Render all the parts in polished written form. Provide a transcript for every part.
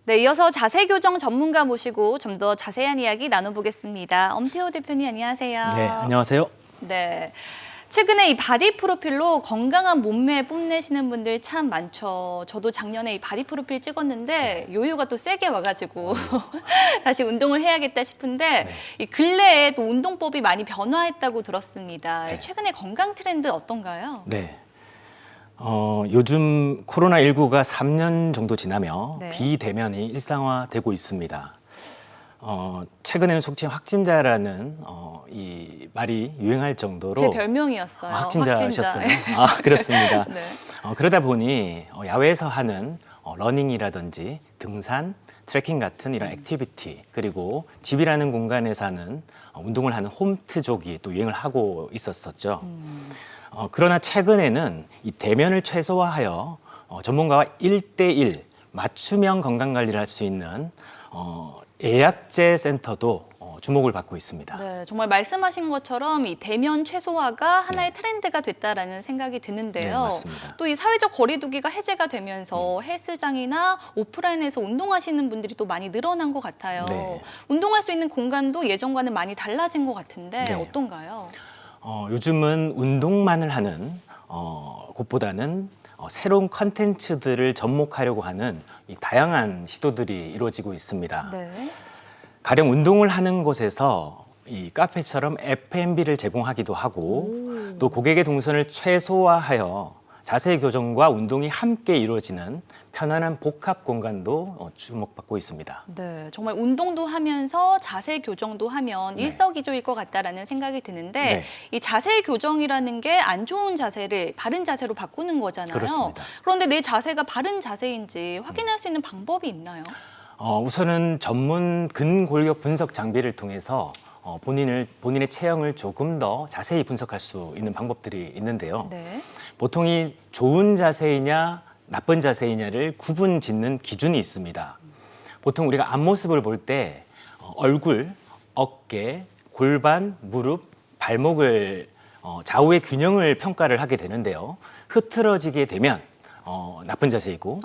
네, 이어서 자세 교정 전문가 모시고 좀 더 자세한 이야기 나눠보겠습니다. 엄태호 대표님 안녕하세요. 네, 안녕하세요. 네. 최근에 이 바디 프로필로 건강한 몸매 뽐내시는 분들 참 많죠. 저도 작년에 이 바디 프로필 찍었는데 요요가 또 세게 와가지고 다시 운동을 해야겠다 싶은데 이 근래에 또 운동법이 많이 변화했다고 들었습니다. 최근에 건강 트렌드 어떤가요? 네. 요즘 코로나19가 3년 정도 지나며 비대면이 일상화되고 있습니다. 최근에는 속칭 확진자라는 이 말이 유행할 정도로 제 별명이었어요. 확진자셨어요. 그렇습니다. 네. 그러다 보니 야외에서 하는 러닝이라든지 등산, 트레킹 같은 이런 액티비티, 그리고 집이라는 공간에서 하는 운동을 하는 홈트족이 또 유행을 하고 있었었죠. 그러나 최근에는 이 대면을 최소화하여 전문가와 1대1 맞춤형 건강관리를 할 수 있는 예약제 센터도 주목을 받고 있습니다. 네, 정말 말씀하신 것처럼 이 대면 최소화가 하나의 트렌드가 됐다라는 생각이 드는데요. 네, 맞습니다. 또 이 사회적 거리두기가 해제가 되면서 헬스장이나 오프라인에서 운동하시는 분들이 또 많이 늘어난 것 같아요. 네. 운동할 수 있는 공간도 예전과는 많이 달라진 것 같은데 어떤가요? 요즘은 운동만을 하는 곳보다는 새로운 컨텐츠들을 접목하려고 하는 이 다양한 시도들이 이루어지고 있습니다. 네. 가령 운동을 하는 곳에서 이 카페처럼 F&B를 제공하기도 하고 또 고객의 동선을 최소화하여 자세 교정과 운동이 함께 이루어지는 편안한 복합 공간도 주목받고 있습니다. 네, 정말 운동도 하면서 자세 교정도 하면 일석이조일 것 같다라는 생각이 드는데 이 자세 교정이라는 게 안 좋은 자세를 바른 자세로 바꾸는 거잖아요. 그렇습니다. 그런데 내 자세가 바른 자세인지 확인할 수 있는 방법이 있나요? 우선은 전문 근골격 분석 장비를 통해서 본인의 체형을 조금 더 자세히 분석할 수 있는 방법들이 있는데요. 네. 보통 이 좋은 자세이냐 나쁜 자세이냐를 구분 짓는 기준이 있습니다. 보통 우리가 앞모습을 볼 때 얼굴, 어깨, 골반, 무릎, 발목을 좌우의 균형을 평가를 하게 되는데요. 흐트러지게 되면 나쁜 자세이고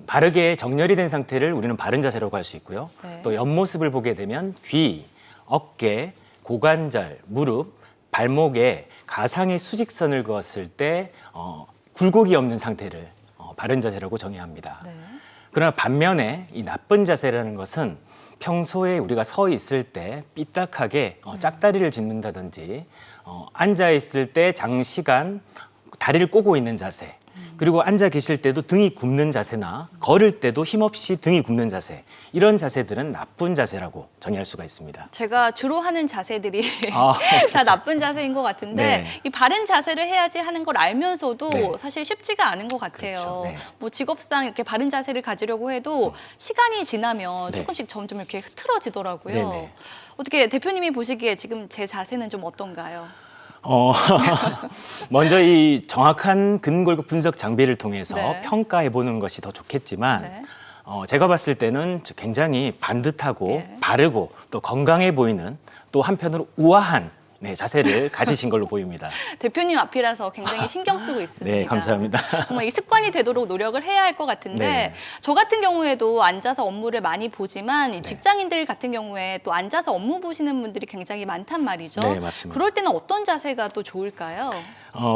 바르게 정렬이 된 상태를 우리는 바른 자세라고 할 수 있고요. 또 옆모습을 보게 되면 귀, 어깨, 고관절, 무릎, 발목에 가상의 수직선을 그었을 때 굴곡이 없는 상태를 바른 자세라고 정의합니다. 그러나 반면에 이 나쁜 자세라는 것은 평소에 우리가 서 있을 때 삐딱하게 짝다리를 짚는다든지 앉아 있을 때 장시간 다리를 꼬고 있는 자세, 그리고 앉아 계실 때도 등이 굽는 자세나 걸을 때도 힘없이 등이 굽는 자세, 이런 자세들은 나쁜 자세라고 정의할 수가 있습니다. 제가 주로 하는 자세들이 다 나쁜 자세인 것 같은데 이 바른 자세를 해야지 하는 걸 알면서도 사실 쉽지가 않은 것 같아요. 그렇죠. 뭐 직업상 이렇게 바른 자세를 가지려고 해도 시간이 지나면 조금씩 점점 이렇게 흐트러지더라고요. 어떻게 대표님이 보시기에 지금 제 자세는 좀 어떤가요? 먼저 이 정확한 근골격 분석 장비를 통해서 평가해 보는 것이 더 좋겠지만 제가 봤을 때는 굉장히 반듯하고 바르고 또 건강해 보이는, 또 한편으로 우아한 자세를 가지신 걸로 보입니다. 대표님 앞이라서 굉장히 신경 쓰고 있습니다. 네, 감사합니다. 정말 이 습관이 되도록 노력을 해야 할 것 같은데 저 같은 경우에도 앉아서 업무를 많이 보지만 이 직장인들 같은 경우에 또 앉아서 업무 보시는 분들이 굉장히 많단 말이죠. 네, 맞습니다. 그럴 때는 어떤 자세가 또 좋을까요?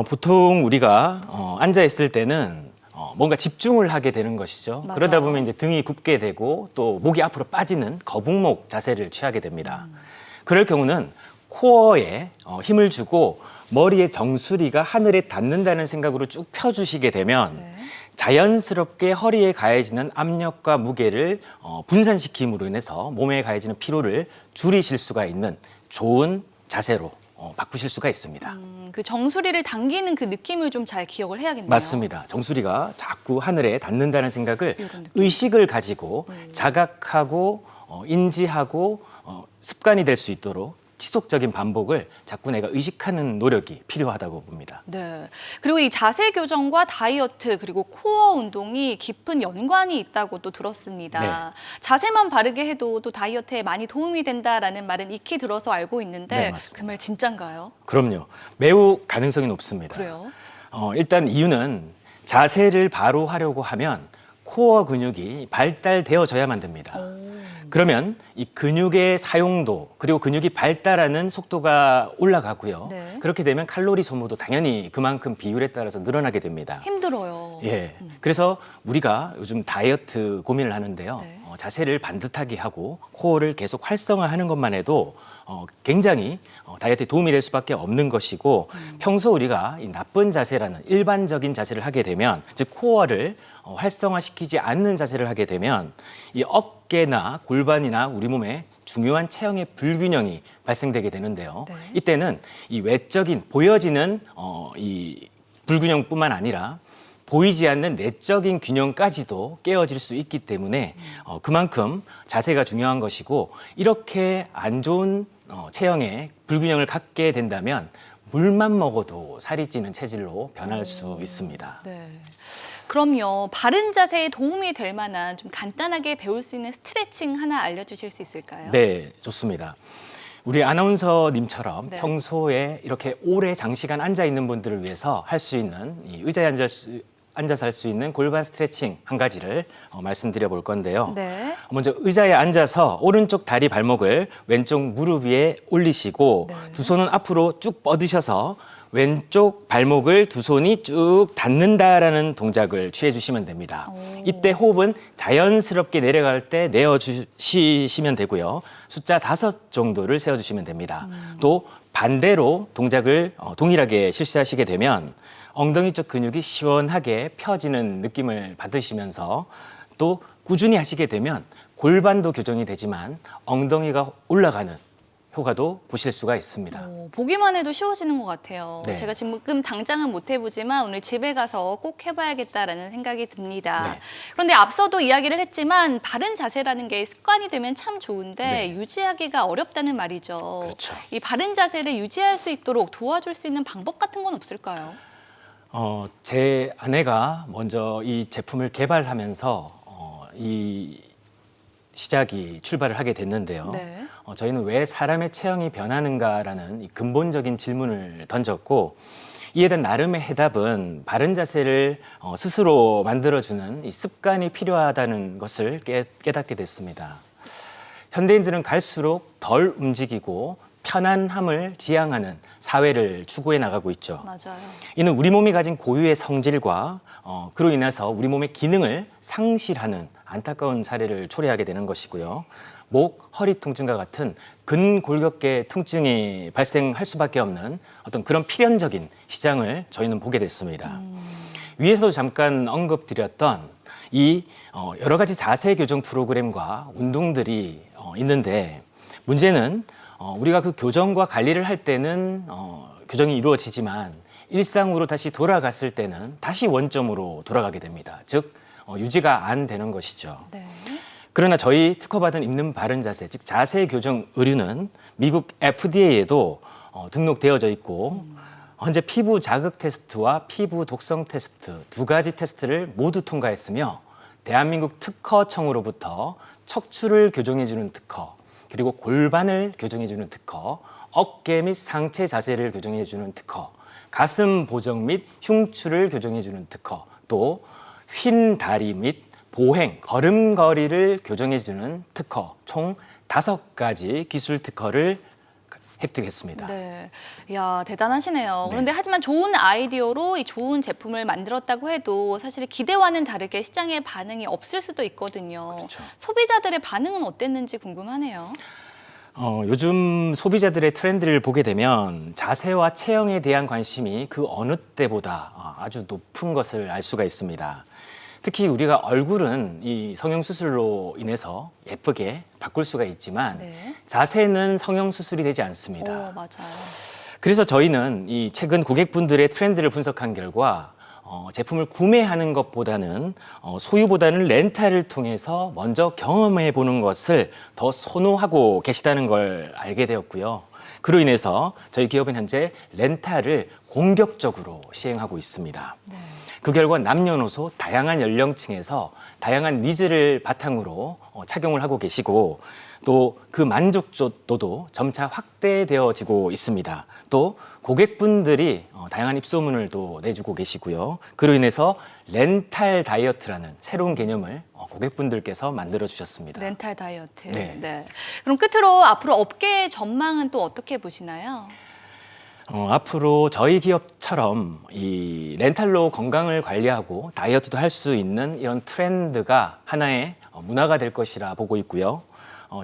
보통 우리가 앉아 있을 때는 뭔가 집중을 하게 되는 것이죠. 맞아요. 그러다 보면 이제 등이 굽게 되고 또 목이 앞으로 빠지는 거북목 자세를 취하게 됩니다. 그럴 경우는 코어에 힘을 주고 머리의 정수리가 하늘에 닿는다는 생각으로 쭉 펴주시게 되면 자연스럽게 허리에 가해지는 압력과 무게를 분산시킴으로 인해서 몸에 가해지는 피로를 줄이실 수가 있는 좋은 자세로 바꾸실 수가 있습니다. 그 정수리를 당기는 그 느낌을 좀 잘 기억을 해야겠네요. 맞습니다. 정수리가 자꾸 하늘에 닿는다는 생각을 의식을 가지고 자각하고 인지하고 습관이 될 수 있도록 지속적인 반복을 자꾸 내가 의식하는 노력이 필요하다고 봅니다. 네. 그리고 이 자세 교정과 다이어트 그리고 코어 운동이 깊은 연관이 있다고 또 들었습니다. 자세만 바르게 해도 또 다이어트에 많이 도움이 된다라는 말은 익히 들어서 알고 있는데 그 말 진짠가요? 그럼요. 매우 가능성이 높습니다. 그래요? 일단 이유는 자세를 바로 하려고 하면 코어 근육이 발달되어져야만 됩니다. 그러면 이 근육의 사용도 그리고 근육이 발달하는 속도가 올라가고요. 네. 그렇게 되면 칼로리 소모도 당연히 그만큼 비율에 따라서 늘어나게 됩니다. 힘들어요. 예. 그래서 우리가 요즘 다이어트 고민을 하는데요. 네. 자세를 반듯하게 하고 코어를 계속 활성화하는 것만 해도 굉장히 다이어트에 도움이 될 수밖에 없는 것이고 평소 우리가 이 나쁜 자세라는 일반적인 자세를 하게 되면 즉 코어를 활성화시키지 않는 자세를 하게 되면 이 어깨나 골반이나 우리 몸에 중요한 체형의 불균형이 발생되게 되는데요. 네. 이때는 이 외적인 보여지는 이 불균형뿐만 아니라 보이지 않는 내적인 균형까지도 깨어질 수 있기 때문에 그만큼 자세가 중요한 것이고 이렇게 안 좋은 체형의 불균형을 갖게 된다면 물만 먹어도 살이 찌는 체질로 변할 수 있습니다. 네. 그럼요. 바른 자세에 도움이 될 만한 좀 간단하게 배울 수 있는 스트레칭 하나 알려주실 수 있을까요? 네, 좋습니다. 우리 아나운서님처럼 네. 평소에 이렇게 오래 장시간 앉아 있는 분들을 위해서 할 수 있는 이 의자에 앉아서 할 수 있는 골반 스트레칭 한 가지를 말씀드려 볼 건데요. 네. 먼저 의자에 앉아서 오른쪽 다리 발목을 왼쪽 무릎 위에 올리시고 네. 두 손은 앞으로 쭉 뻗으셔서 왼쪽 발목을 두 손이 쭉 닿는다라는 동작을 취해 주시면 됩니다. 이때 호흡은 자연스럽게 내려갈 때 내어주시면 되고요. 숫자 5 정도를 세워주시면 됩니다. 또 반대로 동작을 동일하게 실시하시게 되면 엉덩이 쪽 근육이 시원하게 펴지는 느낌을 받으시면서 또 꾸준히 하시게 되면 골반도 교정이 되지만 엉덩이가 올라가는 효과도 보실 수가 있습니다. 보기만 해도 쉬워지는 것 같아요. 네. 제가 지금 당장은 못 해보지만 오늘 집에 가서 꼭 해봐야겠다라는 생각이 듭니다. 네. 그런데 앞서도 이야기를 했지만 바른 자세라는 게 습관이 되면 참 좋은데 네. 유지하기가 어렵다는 말이죠. 그렇죠. 이 바른 자세를 유지할 수 있도록 도와줄 수 있는 방법 같은 건 없을까요? 제 아내가 먼저 이 제품을 개발하면서 이 시작이 출발을 하게 됐는데요. 네. 저희는 왜 사람의 체형이 변하는가라는 이 근본적인 질문을 던졌고 이에 대한 나름의 해답은 바른 자세를 스스로 만들어주는 이 습관이 필요하다는 것을 깨닫게 됐습니다. 현대인들은 갈수록 덜 움직이고 편안함을 지향하는 사회를 추구해 나가고 있죠. 맞아요. 이는 우리 몸이 가진 고유의 성질과 그로 인해서 우리 몸의 기능을 상실하는 안타까운 사례를 초래하게 되는 것이고요. 목, 허리 통증과 같은 근골격계 통증이 발생할 수밖에 없는 어떤 그런 필연적인 시장을 저희는 보게 됐습니다. 위에서도 잠깐 언급드렸던 이 여러 가지 자세 교정 프로그램과 운동들이 있는데 문제는 우리가 그 교정과 관리를 할 때는 교정이 이루어지지만 일상으로 다시 돌아갔을 때는 다시 원점으로 돌아가게 됩니다. 즉 유지가 안 되는 것이죠. 네. 그러나 저희 특허받은 입는 바른 자세, 즉 자세 교정 의류는 미국 FDA에도 등록되어져 있고 현재 피부 자극 테스트와 피부 독성 테스트 2가지 테스트를 모두 통과했으며 대한민국 특허청으로부터 척추를 교정해주는 특허, 그리고 골반을 교정해주는 특허, 어깨 및 상체 자세를 교정해주는 특허, 가슴 보정 및 흉추를 교정해주는 특허, 또 휜 다리 및 보행, 걸음걸이를 교정해주는 특허, 총 5가지 기술 특허를 획득했습니다. 네, 이야 대단하시네요. 네. 그런데 하지만 좋은 아이디어로 이 좋은 제품을 만들었다고 해도 사실 기대와는 다르게 시장에 반응이 없을 수도 있거든요. 그렇죠. 소비자들의 반응은 어땠는지 궁금하네요. 요즘 소비자들의 트렌드를 보게 되면 자세와 체형에 대한 관심이 그 어느 때보다 아주 높은 것을 알 수가 있습니다. 특히 우리가 얼굴은 이 성형수술로 인해서 예쁘게 바꿀 수가 있지만 네. 자세는 성형수술이 되지 않습니다. 맞아요. 그래서 저희는 이 최근 고객분들의 트렌드를 분석한 결과 제품을 구매하는 것보다는 소유보다는 렌탈을 통해서 먼저 경험해 보는 것을 더 선호하고 계시다는 걸 알게 되었고요. 그로 인해서 저희 기업은 현재 렌탈을 공격적으로 시행하고 있습니다. 네. 그 결과 남녀노소 다양한 연령층에서 다양한 니즈를 바탕으로 착용을 하고 계시고 또 그 만족도도 점차 확대되어지고 있습니다. 또 고객분들이 다양한 입소문을 또 내주고 계시고요. 그로 인해서 렌탈 다이어트라는 새로운 개념을 고객분들께서 만들어 주셨습니다. 렌탈 다이어트. 네. 네. 그럼 끝으로 앞으로 업계의 전망은 또 어떻게 보시나요? 앞으로 저희 기업처럼 이 렌탈로 건강을 관리하고 다이어트도 할 수 있는 이런 트렌드가 하나의 문화가 될 것이라 보고 있고요.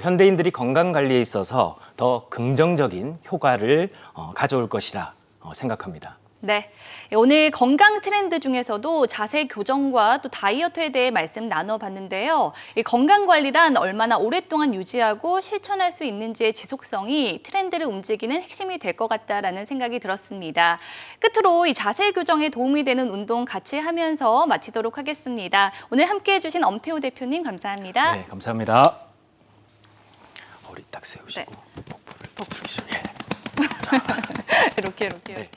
현대인들이 건강 관리에 있어서 더 긍정적인 효과를 가져올 것이라 생각합니다. 네. 오늘 건강 트렌드 중에서도 자세 교정과 또 다이어트에 대해 말씀 나눠봤는데요. 이 건강 관리란 얼마나 오랫동안 유지하고 실천할 수 있는지의 지속성이 트렌드를 움직이는 핵심이 될 것 같다라는 생각이 들었습니다. 끝으로 이 자세 교정에 도움이 되는 운동 같이 하면서 마치도록 하겠습니다. 오늘 함께해 주신 엄태호 대표님 감사합니다. 네, 감사합니다. 허리 딱 세우시고 네. 복부를 들으시고 이렇게. 네.